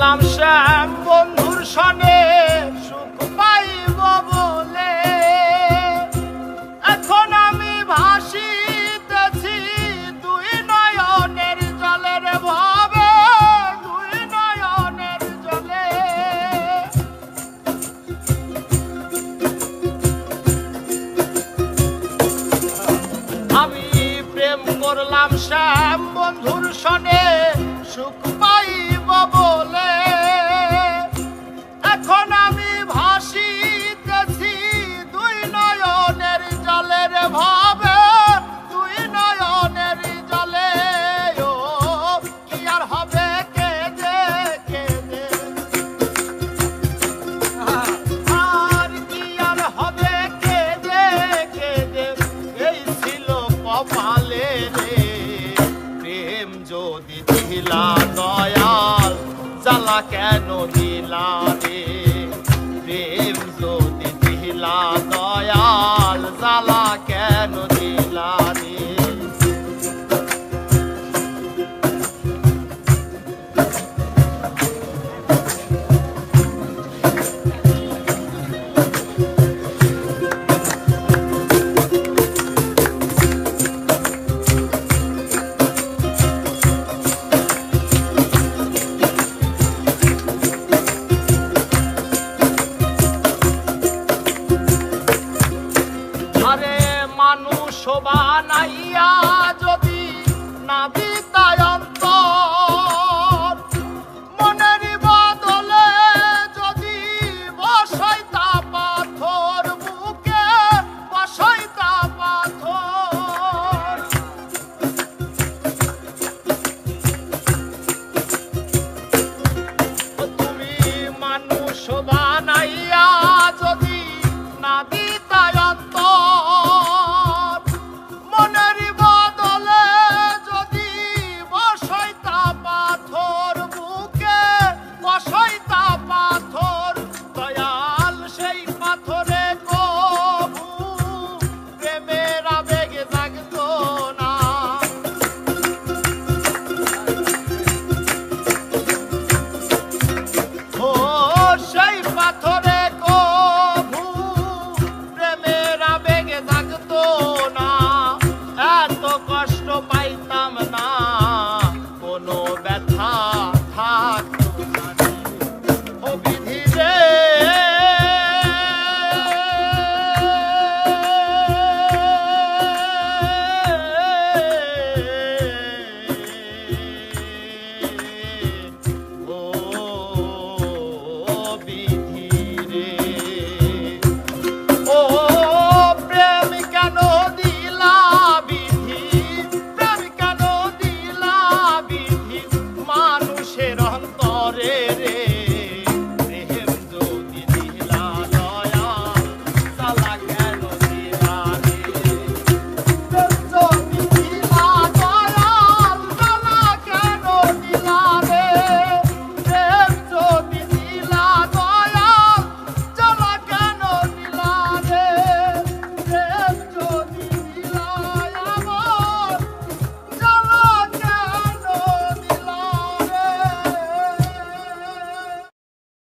করলাম শ্যাম বন্ধুর সনে সুখ পাইব বলে, এখন আমি ভাসিতেছি দুই নয়নের জলের ভাবে, দুই নয়নের জলে। আমি প্রেম করলাম শ্যাম বন্ধুর সনে সুখ পাইব বলে, এখন আমি ভাসিতেছি দুই নয়নের জলের ভাবে, দুই নয়নের জলে। ও কি আর হবে কেঁদে কেঁদে, আর কি আর হবে কেঁদে কেঁদে, এই ছিল কপালে রে। প্রেম যদি দিলা দয়াল জ্বালা কেন দিলা রে।